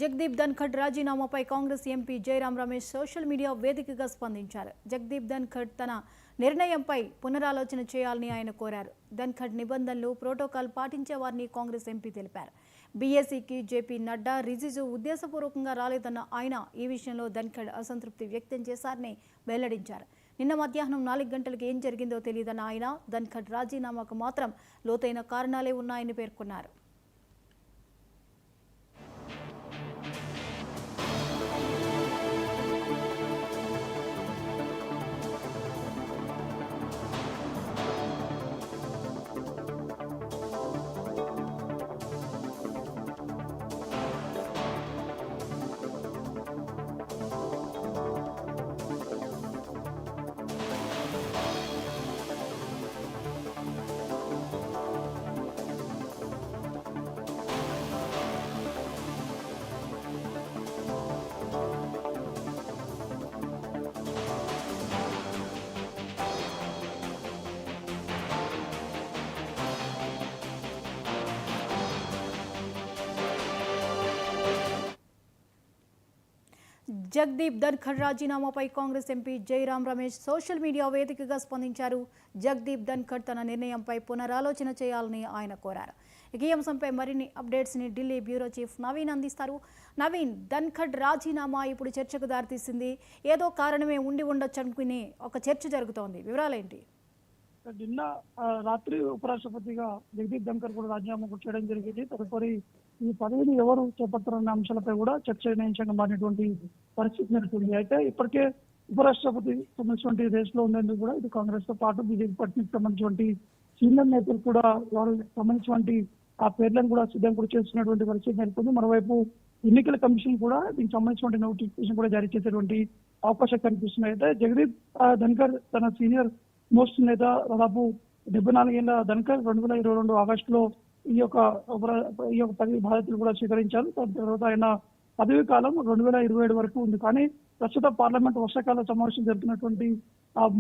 జగదీప్ ధన్ఖడ్ రాజీనామాపై Congress MP Jairam Ramesh social media వేదికగా స్పందించారు. జగదీప్ ధన్ఖడ్ తన నిర్ణయంపై పునరాలోచన చేయాలని ఆయన కోరారు. ధన్ఖడ్ నిబంధనలు, ప్రోటోకాల్ పాటించే వారిని కాంగ్రెస్ ఎంపీ తెలిపారు. బీఎస్సీకి జేపీ నడ్డా, రిజిజు ఉద్దేశపూర్వకంగా రాలేదన్న ఆయన ఈ విషయంలో ధన్ఖడ్ అసంతృప్తి వ్యక్తం చేశారని వెల్లడించారు. నిన్న మధ్యాహ్నం 4 గంటలకు ఏం జరిగిందో తెలియదన్న ఆయన ధన్ఖడ్ రాజీనామాకు మాత్రం లోతైన కారణాలే ఉన్నాయని పేర్కొన్నారు. జగదీప్ ధన్ఖడ్ రాజీనామాపై Congress MP Jairam Ramesh social media వేదికగా స్పందించారు. జగదీప్ ధన్ఖడ్ తన నిర్ణయంపై పునరాలోచన చేయాలని ఆయన కోరారు. ఈ అంశంపై మరిన్ని అప్డేట్స్ని ఢిల్లీ బ్యూరో చీఫ్ నవీన్ అందిస్తారు. నవీన్, ధన్ఖడ్ రాజీనామా ఇప్పుడు చర్చకు దారితీసింది. ఏదో కారణమే ఉండి ఉండొచ్చు అనుకుని ఒక చర్చ జరుగుతోంది. వివరాలేంటి? నిన్న రాత్రి ఉపరాష్ట్రపతిగా జగదీప్ ధన్ఖడ్ కూడా రాజీనామా చేయడం జరిగింది. తదుపరి ఈ పదవిని ఎవరు చేపడతారన్న అంశాలపై కూడా చర్చనీయాంశంగా మారినటువంటి పరిస్థితి నెలకొంది. అయితే ఇప్పటికే ఉపరాష్ట్రపతి సంబంధించిన రేసులో ఉండేందుకు కూడా ఇటు కాంగ్రెస్ తో పాటు బీజేపీ పార్టీకి సంబంధించిన సీనియర్ నేతలు కూడా వారు సంబంధించిన ఆ పేర్లను కూడా సిద్ధం కూడా చేస్తున్నటువంటి పరిస్థితి నెలకొంది. మరోవైపు ఎన్నికల కమిషన్ కూడా దీనికి సంబంధించిన నోటిఫికేషన్ కూడా జారీ చేసేటువంటి అవకాశం కనిపిస్తున్నాయి. అయితే జగదీప్ ధన్ఖడ్ తన సీనియర్ మోస్ట్ నేత దాదాపు 74 ఏళ్ల ధన్ఖడ్ 2022 ఆగస్టులో ఈ యొక్క పదవి బాధ్యతలు కూడా స్వీకరించారు. దాని తర్వాత ఆయన పదవి కాలం 2027 వరకు ఉంది. కానీ ప్రస్తుత పార్లమెంట్ వర్షాకాల సమావేశం జరుగుతున్నటువంటి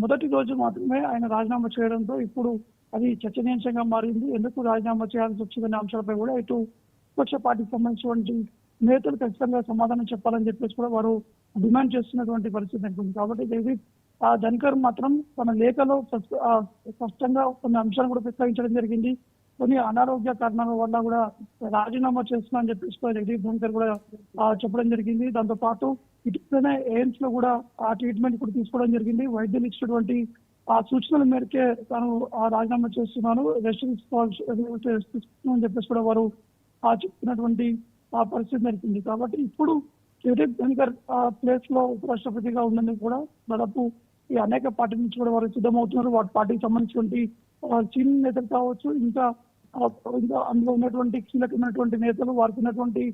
మొదటి రోజు మాత్రమే ఆయన రాజీనామా చేయడంతో ఇప్పుడు అది చర్చనీయాంశంగా మారింది. ఎందుకు రాజీనామా చేయాల్సి వచ్చిందనే అంశాలపై కూడా ఇటు విపక్ష పార్టీకి సంబంధించినటువంటి నేతలు ఖచ్చితంగా సమాధానం చెప్పాలని చెప్పేసి కూడా వారు డిమాండ్ చేస్తున్నటువంటి పరిస్థితి ఉంటుంది. కాబట్టి జగదీప్ ధన్ఖడ్ మాత్రం తన లేఖలో స్పష్టంగా కొన్ని అంశాలు కూడా ప్రస్తావించడం జరిగింది. కొన్ని అనారోగ్య కారణాల వల్ల కూడా రాజీనామా చేస్తున్నా అని చెప్పేసి జగదీప్ ధన్ఖడ్ కూడా చెప్పడం జరిగింది. దాంతో పాటు ఇటుకనే ఎయిమ్స్ లో కూడా ఆ ట్రీట్మెంట్ కూడా తీసుకోవడం జరిగింది. వైద్యులు ఇచ్చినటువంటి ఆ సూచనల మేరకే తాను రాజీనామా చేస్తున్నాను, రెస్ట్ తీసుకోవాలని చెప్పేసి కూడా వారు చెప్తున్నటువంటి ఆ పరిస్థితి నెలకొంది. కాబట్టి ఇప్పుడు జగదీప్ ధన్ఖడ్ ప్లేస్ లో ఉపరాష్ట్రపతిగా ఉన్నందుకు కూడా దాదాపు ఈ అనేక పార్టీ నుంచి కూడా వారు సిద్ధమవుతున్నారు. వాటి పార్టీకి సంబంధించినటువంటి సీనియర్ నేతలు కావచ్చు, ఇంకా అందులో ఉన్నటువంటి కీలకమైనటువంటి నేతలు వారికి ఉన్నటువంటి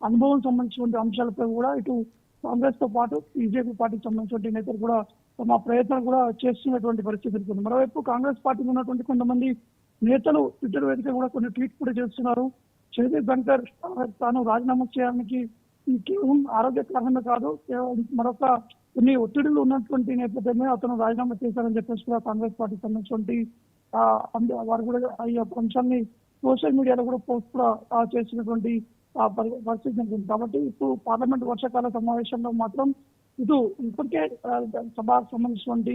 అనుభవం సంబంధించినటువంటి అంశాలపై కూడా ఇటు కాంగ్రెస్ తో పాటు బీజేపీ పార్టీకి సంబంధించిన నేతలు కూడా తమ ప్రయత్నాలు కూడా చేస్తున్నటువంటి పరిస్థితి ఉంటుంది. మరోవైపు కాంగ్రెస్ పార్టీకి ఉన్నటువంటి కొంతమంది నేతలు ట్విట్టర్ వేదిక కూడా కొన్ని ట్వీట్ కూడా చేస్తున్నారు. జగదీప్ ధన్ఖడ్ తాను రాజీనామా చేయడానికి కేవలం ఆరోగ్య కారణమే కాదు, మరొక కొన్ని ఒత్తిడిలు ఉన్నటువంటి నేపథ్యమే అతను రాజీనామా చేశారని చెప్పేసి కూడా కాంగ్రెస్ పార్టీకి సంబంధించినటువంటి వారు కూడా ఈ అంశాన్ని సోషల్ మీడియాలో కూడా పోస్ట్ కూడా చేసినటువంటి పరిస్థితి ఉంటుంది. కాబట్టి ఇప్పుడు పార్లమెంట్ వర్షాకాల సమావేశంలో మాత్రం ఇటు ఇప్పటికే సభకు సంబంధించినటువంటి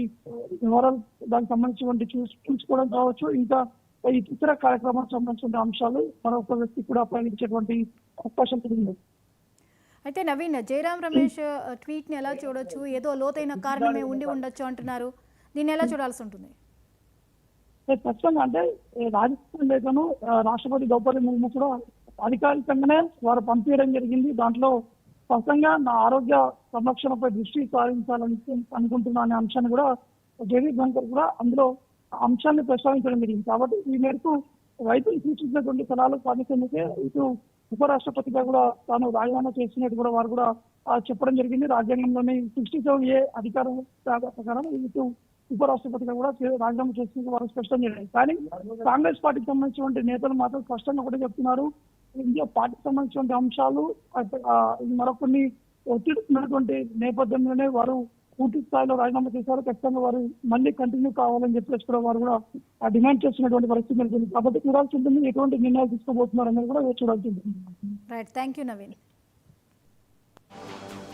వివరాలు దానికి సంబంధించినటువంటి చూసుకోవడం కావచ్చు, ఇంకా ఇతర కార్యక్రమాలకు సంబంధించిన అంశాలు మరొక వ్యక్తి కూడా ప్రయాణించేటువంటి అవకాశం ఉంది. అయితే నవీన్, జయరాం రమేష్ ట్వీట్ ని ఎలా చూడొచ్చు? ఏదో లోతైన కారణమే ఉండి ఉండొచ్చు అంటున్నారు. దీన్ని ఎలా చూడాల్సి ఉంటుంది? ఖచ్చితంగా అంటే రాజస్థాన్ లేఖను రాష్ట్రపతి ద్రౌపది ముర్ము కూడా అధికారికంగానే వారు పంపించడం జరిగింది. దాంట్లో స్పష్టంగా నా ఆరోగ్య సంరక్షణపై దృష్టి సారించాలని అనుకుంటున్నా అనే అంశాన్ని కూడా జగదీప్ ధన్ఖడ్ కూడా అందులో అంశాన్ని ప్రస్తావించడం జరిగింది. కాబట్టి ఈ మేరకు వైద్యులు సూచించినటువంటి సలహాలు పాటించేందుకే ఇటు ఉపరాష్ట్రపతిగా కూడా తాను రాజీనామా చేస్తున్నట్టు కూడా వారు కూడా చెప్పడం జరిగింది. రాజ్యాంగంలోని 67A అధికారం ప్రకారం ఇటు ఉపరాష్ట్రపతిగా కూడా రాజీనామా చేస్తున్నట్టు వారు స్పష్టం చేయాలి. కానీ కాంగ్రెస్ పార్టీకి సంబంధించిన నేతలు మాత్రం స్పష్టంగా ఒకటే చెప్తున్నారు, ఇండియా పార్టీకి సంబంధించిన అంశాలు మరొకన్ని ఒత్తిడి ఉన్నటువంటి నేపథ్యంలోనే వారు పూర్తి స్థాయిలో రాజీనామా చేశారు. ఖచ్చితంగా వారు మళ్ళీ కంటిన్యూ కావాలని చెప్పేసి కూడా వారు కూడా డిమాండ్ చేస్తున్నటువంటి పరిస్థితి నెలకొంది. కాబట్టి చూడాల్సి ఉంటుంది ఎటువంటి నిర్ణయాలు తీసుకోబోతున్నారు అనేది కూడా చూడాల్సి ఉంటుంది. Right, thank you Naveen. తెలిపారు.